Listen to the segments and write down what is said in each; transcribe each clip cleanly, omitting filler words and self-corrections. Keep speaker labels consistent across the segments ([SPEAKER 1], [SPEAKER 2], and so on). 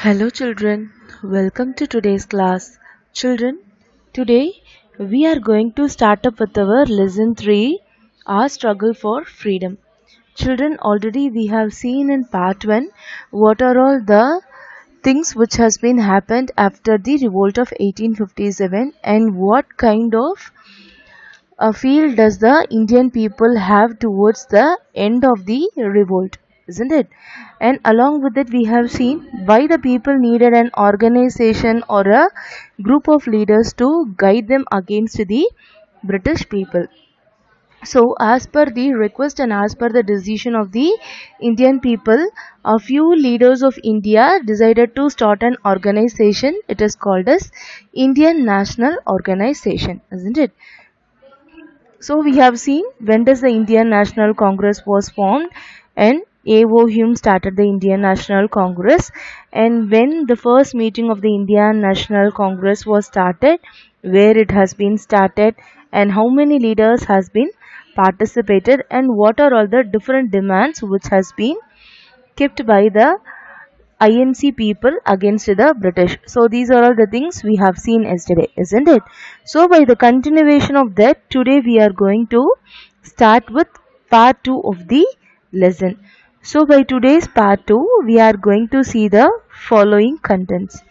[SPEAKER 1] Hello children, welcome to today's class. Children, today we are going to start up with our lesson 3, Our Struggle for Freedom. Children, already we have seen in part 1 what are all the things which has been happened after the revolt of 1857 and what kind of a feel does the Indian people have towards the end of the revolt, isn't it? And along with it, we have seen why the people needed an organization or a group of leaders to guide them against the British people. So, as per the request and as per the decision of the Indian people, a few leaders of India decided to start an organization. It is called as Indian National Organization, isn't it? So we have seen when does the Indian National Congress was formed and A.O. Hume started the Indian National Congress, and when the first meeting of the Indian National Congress was started, where it has been started and how many leaders has been participated and what are all the different demands which has been kept by the INC people against the British. So these are all the things we have seen yesterday, isn't it? So by the continuation of that, today we are going to start with part 2 of the lesson. So by today's part 2, we are going to see the following contents.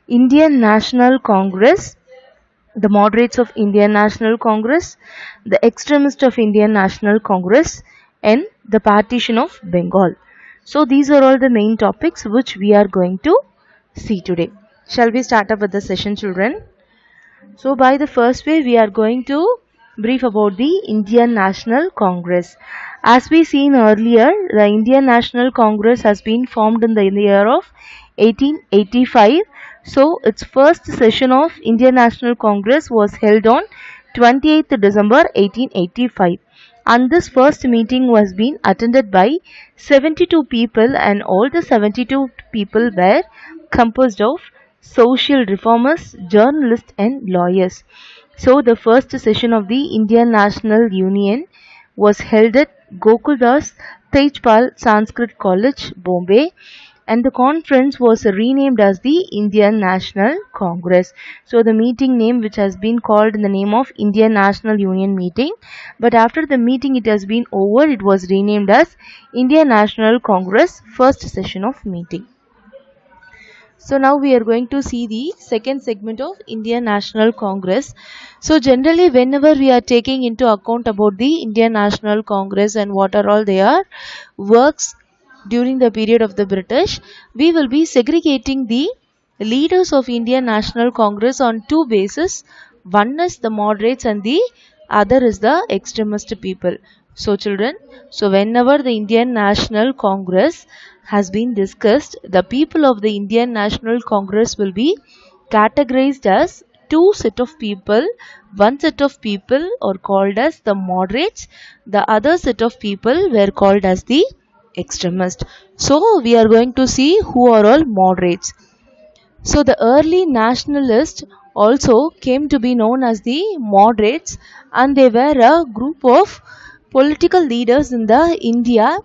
[SPEAKER 1] Indian National Congress, the moderates of Indian National Congress, the extremists of Indian National Congress, and the partition of Bengal. So these are all the main topics which we are going to see today. Shall we start up with the session, children? So by the first way, we are going to brief about the Indian National Congress. As we seen earlier, the Indian National Congress has been formed in the year of 1885. So its first session of Indian National Congress was held on 28th December 1885. And this first meeting was being attended by 72 people, and all the 72 people were composed of social reformers, journalists and lawyers. So the first session of the Indian National Union was held at Gokuldas Tejpal Sanskrit College, Bombay, and the conference was renamed as the Indian National Congress. So the meeting name which has been called in the name of Indian National Union meeting, but after the meeting it has been over, it was renamed as Indian National Congress first session of meeting. So now we are going to see the second segment of Indian National Congress. So generally whenever we are taking into account about the Indian National Congress and what are all their works during the period of the British, we will be segregating the leaders of Indian National Congress on two bases. One is the moderates and the other is the extremist people. So children, so whenever the Indian National Congress has been discussed, the people of the Indian National Congress will be categorized as two set of people. One set of people are called as the moderates, the other set of people were called as the extremists. So we are going to see who are all moderates. So the early nationalists also came to be known as the moderates, and they were a group of political leaders in the India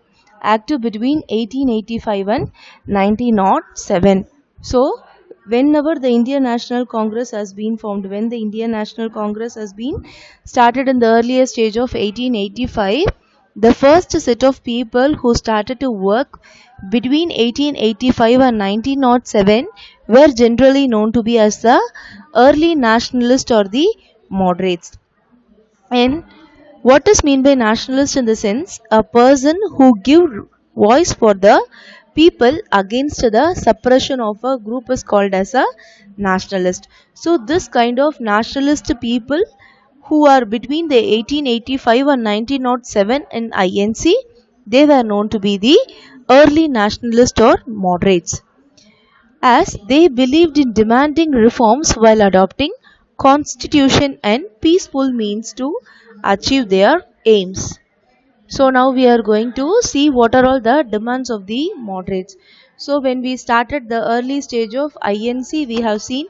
[SPEAKER 1] active between 1885 and 1907. So whenever the Indian National Congress has been formed, when the Indian National Congress has been started in the earlier stage of 1885, the first set of people who started to work between 1885 and 1907 were generally known to be as the early nationalists or the moderates. And what is mean by nationalist in the sense? A person who give voice for the people against the suppression of a group is called as a nationalist. So this kind of nationalist people who are between the 1885 and 1907 in INC, they were known to be the early nationalist or moderates, as they believed in demanding reforms while adopting constitution and peaceful means to achieve their aims. So now we are going to see what are all the demands of the moderates. So when we started the early stage of INC, we have seen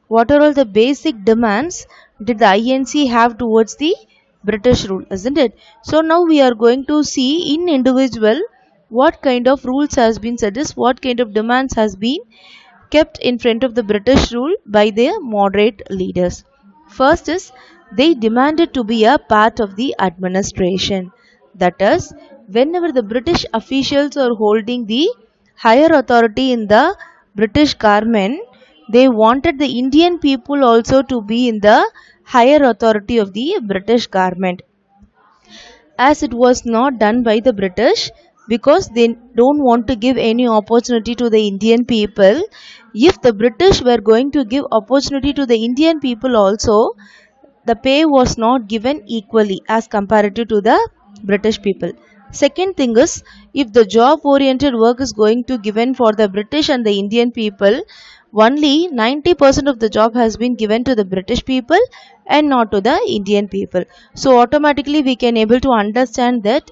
[SPEAKER 1] what are all the basic demands did the INC have towards the British rule, isn't it? So now we are going to see in individual what kind of rules has been suggested, what kind of demands has been kept in front of the British rule by their moderate leaders. First is they demanded to be a part of the administration. That is, whenever the British officials are holding the higher authority in the British government, they wanted the Indian people also to be in the higher authority of the British government, as it was not done by the British, because they don't want to give any opportunity to the Indian people. If the British were going to give opportunity to the Indian people also, the pay was not given equally as comparative to the British people. Second thing is, if the job oriented work is going to given for the British and the Indian people, only 90% of the job has been given to the British people and not to the Indian people. So automatically we can able to understand that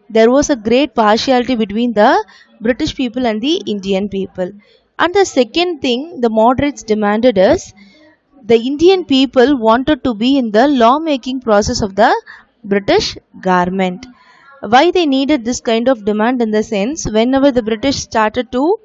[SPEAKER 1] there was a great partiality between the British people and the Indian people. And the second thing the moderates demanded is, the Indian people wanted to be in the lawmaking process of the British government. Why they needed this kind of demand? In the sense, whenever the British started to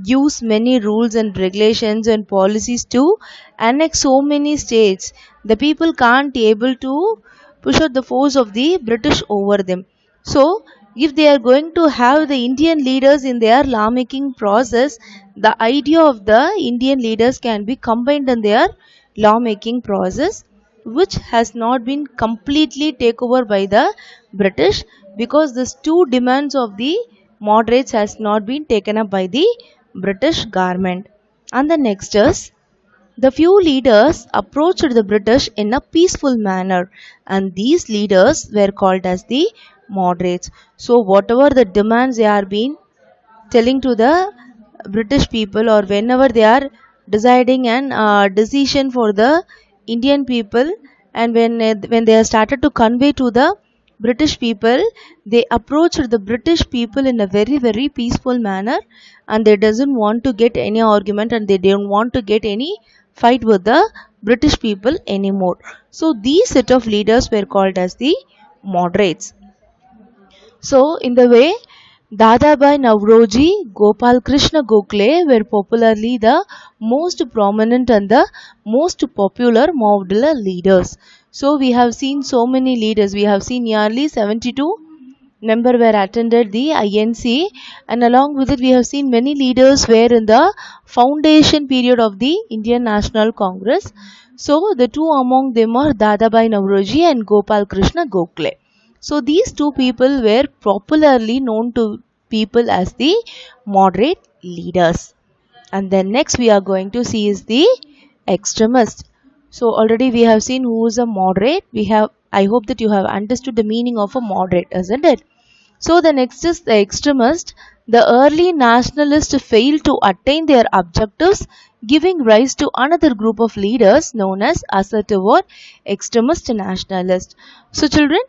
[SPEAKER 1] use many rules and regulations and policies to annex so many states, the people can't able to push out the force of the British over them. So if they are going to have the Indian leaders in their lawmaking process, the idea of the Indian leaders can be combined in their lawmaking process, which has not been completely taken over by the British, because these two demands of the moderates has not been taken up by the British government. And the next is, the few leaders approached the British in a peaceful manner, and these leaders were called as the moderates. So whatever the demands they are being telling to the British people, or whenever they are deciding an decision for the Indian people, and when they are started to convey to the British people, they approached the British people in a very peaceful manner, and they doesn't want to get any argument, and they don't want to get any fight with the British people anymore. So these set of leaders were called as the moderates. So, in the way, Dadabhai Nauroji, Gopal Krishna Gokhale were popularly the most prominent and the most popular modular leaders. So, we have seen so many leaders. We have seen nearly 72 member were attended the INC, and along with it we have seen many leaders were in the foundation period of the Indian National Congress. So, the two among them are Dadabhai Nauroji and Gopal Krishna Gokhale. So these two people were popularly known to people as the moderate leaders. And then next we are going to see is the extremist. So already we have seen who is a moderate. I hope that you have understood the meaning of a moderate, isn't it? So the next is the extremist. The early nationalists failed to attain their objectives, giving rise to another group of leaders known as assertive or extremist nationalists. So children,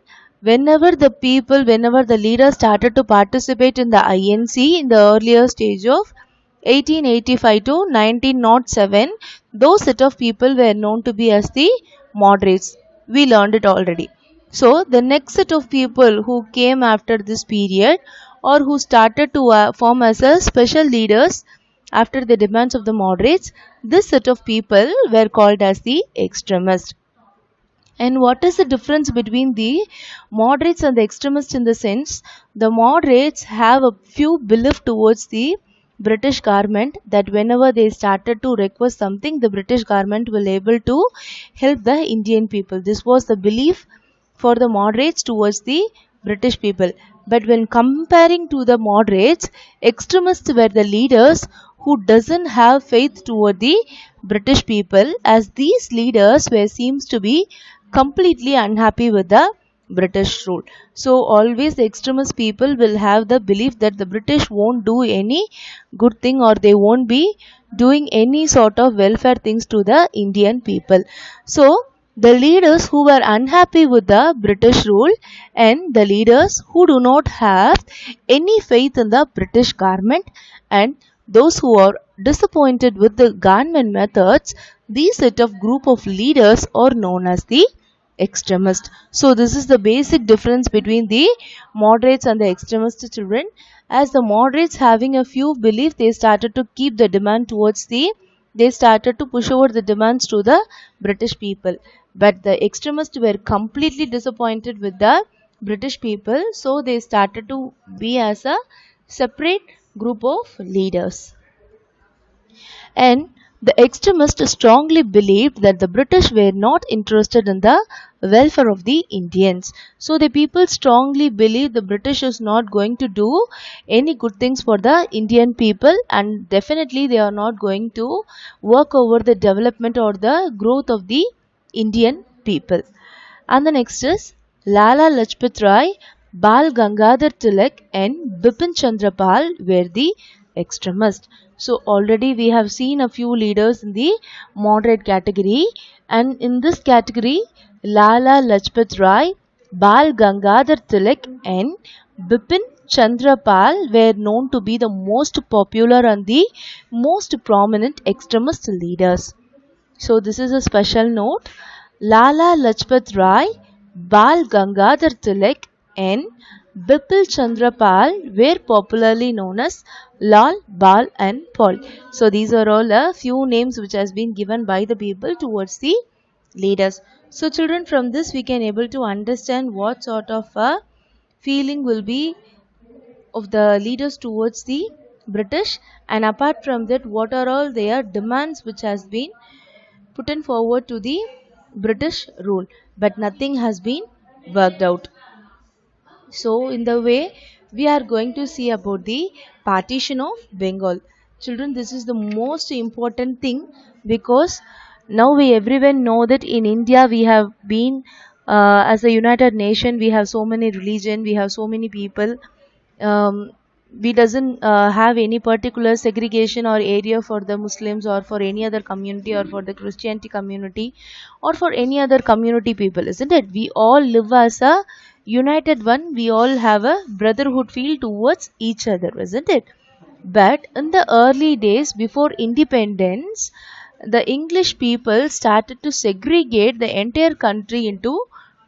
[SPEAKER 1] whenever the leaders started to participate in the INC in the earlier stage of 1885 to 1907, those set of people were known to be as the moderates. We learned it already. So the next set of people who came after this period, or who started to form as a special leaders after the demands of the moderates, this set of people were called as the extremists. And what is the difference between the moderates and the extremists? In the sense, the moderates have a few belief towards the British government, that whenever they started to request something, the British government will able to help the Indian people. This was the belief for the moderates towards the British people. But when comparing to the moderates, extremists were the leaders who doesn't have faith toward the British people, as these leaders were seems to be completely unhappy with the British rule. So always the extremist people will have the belief that the British won't do any good thing, or they won't be doing any sort of welfare things to the Indian people. So the leaders who were unhappy with the British rule, and the leaders who do not have any faith in the British government, and those who are disappointed with the government methods, these set of group of leaders are known as the extremist. So this is the basic difference between the moderates and the extremist children. As the moderates having a few belief, they started to keep the demand towards they started to push over the demands to the British people. But the extremists were completely disappointed with the British people, so they started to be as a separate group of leaders. And the extremists strongly believed that the British were not interested in the welfare of the Indians. So the people strongly believed the British is not going to do any good things for the Indian people, and definitely they are not going to work over the development or the growth of the Indian people. And the next is Lala Lajpat Rai, Bal Gangadhar Tilak and Bipin Chandra Pal were the extremists. So already we have seen a few leaders in the moderate category, and in this category Lala Lajpat Rai, Bal Gangadhar Tilak and Bipin Chandra Pal were known to be the most popular and the most prominent extremist leaders. So this is a special note. Lala Lajpat Rai, Bal Gangadhar Tilak and Bipil Chandra Pal were popularly known as Lal, Bal and Paul. So these are all a few names which has been given by the people towards the leaders. So children, from this we can able to understand what sort of a feeling will be of the leaders towards the British, and apart from that what are all their demands which has been put forward to the British rule, but nothing has been worked out. So, in the way we are going to see about the partition of Bengal. Children, this is the most important thing, because now we everyone know that in India we have been as a united nation, we have so many religion, we have so many people. um, we doesn't have any particular segregation or area for the Muslims or for any other community or for the Christianity community or for any other community people, isn't it? We all live as a united one. We all have a brotherhood feel towards each other, isn't it? But in the early days before independence, the English people started to segregate the entire country into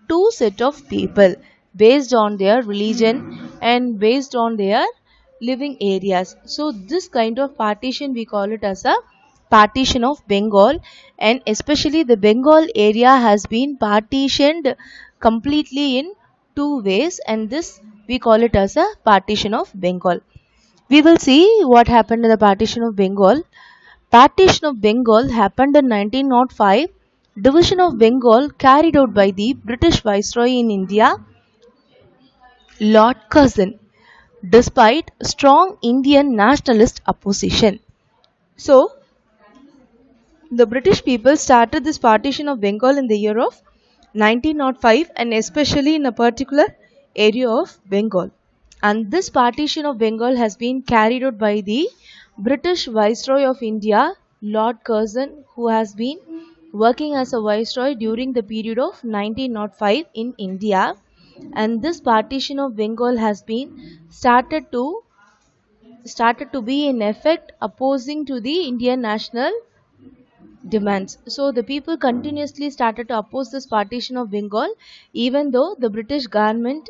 [SPEAKER 1] two set of people based on their religion and based on their living areas. So this kind of partition we call it as a partition of Bengal, and especially the Bengal area has been partitioned completely in two ways, and this we call it as a partition of Bengal. We will see what happened in the partition of Bengal. Partition of Bengal happened in 1905. Division of Bengal carried out by the British Viceroy in India, Lord Curzon, despite strong Indian nationalist opposition. So, the British people started this partition of Bengal in the year of 1905, and especially in a particular area of Bengal. And this partition of Bengal has been carried out by the British Viceroy of India, Lord Curzon, who has been working as a Viceroy during the period of 1905 in India. And this partition of Bengal has been started to be in effect opposing to the Indian national demands. So the people continuously started to oppose this partition of Bengal, even though the British government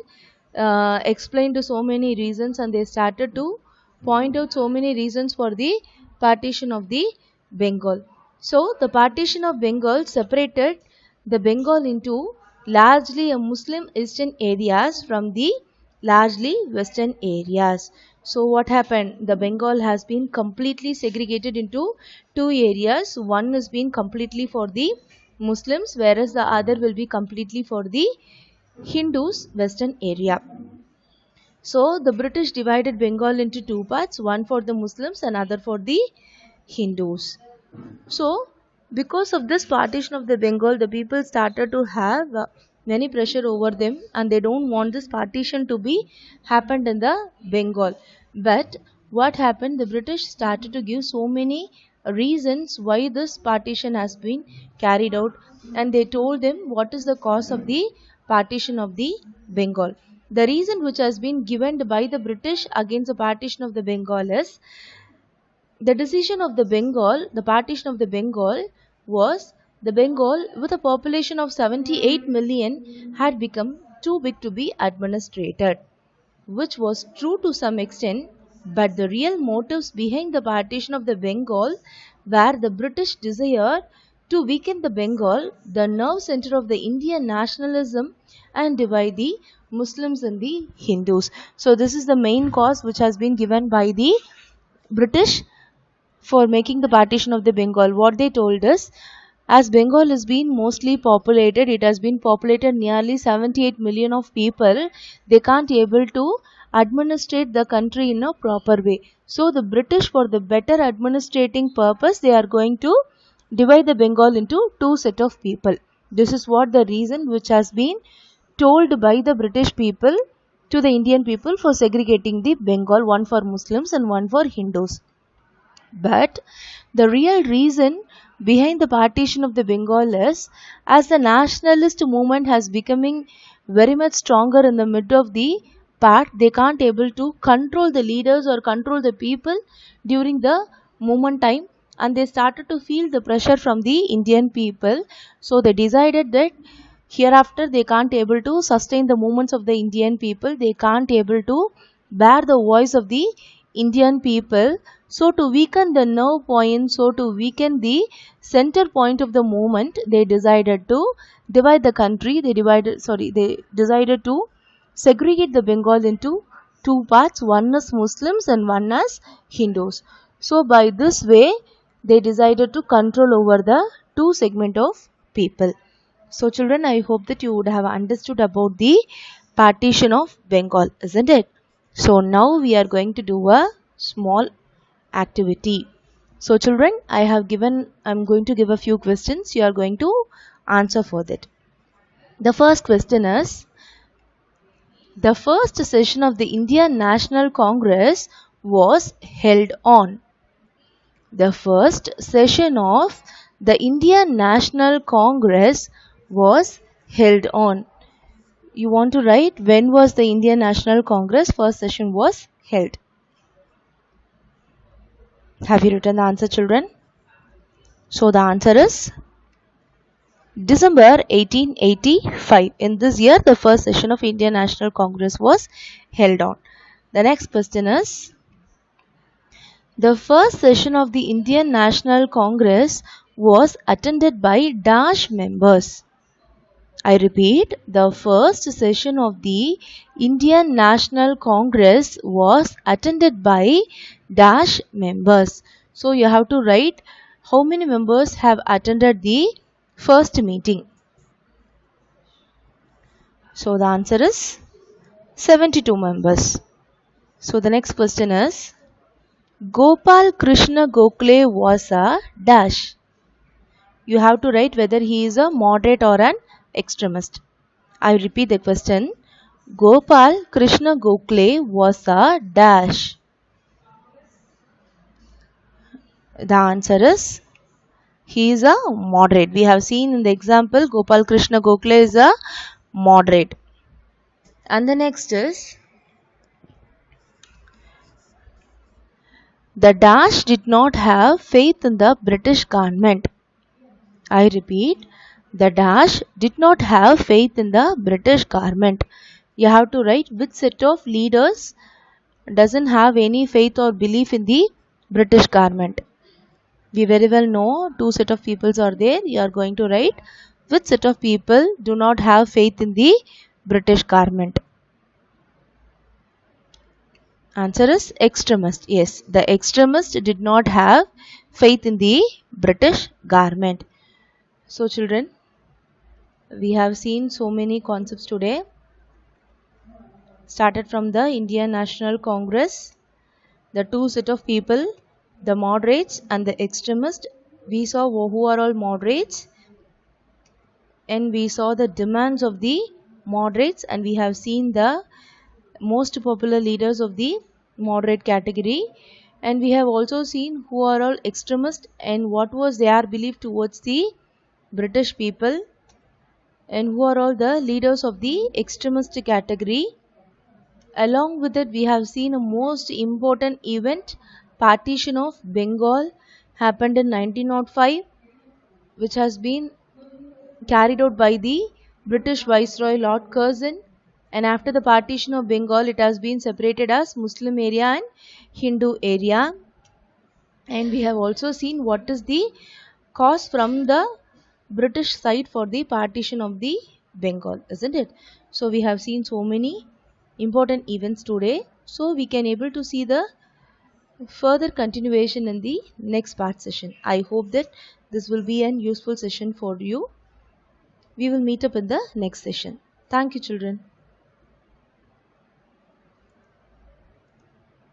[SPEAKER 1] explained so many reasons, and they started to point out so many reasons for the partition of the Bengal. So the partition of Bengal separated the Bengal into largely a Muslim eastern areas from the largely western areas. So what happened? The Bengal has been completely segregated into two areas. One is being completely for the Muslims, whereas the other will be completely for the Hindus western area. So the British divided Bengal into two parts, one for the Muslims and other for the Hindus. So because of this partition of the Bengal, the people started to have many pressure over them, and they don't want this partition to be happened in the Bengal. But what happened? The British started to give so many reasons why this partition has been carried out, and they told them what is the cause of the partition of the Bengal. The reason which has been given by the British against the partition of the Bengal is the decision of the Bengal, the partition of the Bengal was The Bengal, with a population of 78 million, had become too big to be administrated, which was true to some extent, but the real motives behind the partition of the Bengal were the British desire to weaken the Bengal, the nerve center of the Indian nationalism, and divide the Muslims and the Hindus. So this is the main cause which has been given by the British for making the partition of the Bengal. What they told us, as Bengal has been mostly populated, it has been populated nearly 78 million of people. They can't able to administrate the country in a proper way. So the British, for the better administrating purpose, they are going to divide the Bengal into two set of people. This is what the reason which has been told by the British people to the Indian people for segregating the Bengal, one for Muslims and one for Hindus. But the real reason behind the partition of the Bengal is, as the nationalist movement has becoming very much stronger in the mid of the part, they can't able to control the leaders or control the people during the movement time, and they started to feel the pressure from the Indian people. So they decided that hereafter they can't able to sustain the movements of the Indian people, they can't able to bear the voice of the Indian people. So to weaken the nerve point, so to weaken the center point of the movement, they decided to divide the country. They decided to segregate the Bengal into two parts, one as Muslims and one as Hindus. So by this way, they decided to control over the two segment of people. So children, I hope that you would have understood about the partition of Bengal, isn't it? So now we are going to do a small activity. So children, I'm going to give a few questions. You are going to answer for that. The first question is, the first session of the Indian National Congress was held on. The first session of the Indian National Congress was held on. You want to write when was the Indian National Congress first session was held. Have you written the answer, children? So the answer is December 1885. In this year, the first session of Indian National Congress was held on. The next question is, the first session of the Indian National Congress was attended by dash members. I repeat, the first session of the Indian National Congress was attended by dash members. So you have to write how many members have attended the first meeting. So the answer is 72 members. So the next question is, Gopal Krishna Gokhale was a dash. You have to write whether he is a moderate or an extremist. I repeat the question. Gopal Krishna Gokhale was a dash. The answer is, he is a moderate. We have seen in the example, Gopal Krishna Gokhale is a moderate. And the next is, the dash did not have faith in the British government. I repeat, the dash did not have faith in the British government. You have to write which set of leaders doesn't have any faith or belief in the British government. We very well know two set of peoples are there. You are going to write which set of people do not have faith in the British government. Answer is extremist. Yes, the extremist did not have faith in the British government. So children, we have seen so many concepts today. Started from the Indian National Congress, the two set of people, the moderates and the extremists. We saw who are all moderates, and we saw the demands of the moderates, and we have seen the most popular leaders of the moderate category, and we have also seen who are all extremists and what was their belief towards the British people, and who are all the leaders of the extremist category. Along with it, we have seen a most important event, partition of Bengal, happened in 1905. which has been carried out by the British Viceroy Lord Curzon, and after the partition of Bengal it has been separated as Muslim area and Hindu area. And we have also seen what is the cause from the British side for the partition of the Bengal, isn't it? So we have seen so many important events today, so we can able to see the further continuation in the next part session. I hope that this will be an useful session for you. We will meet up in the next session. Thank you, children.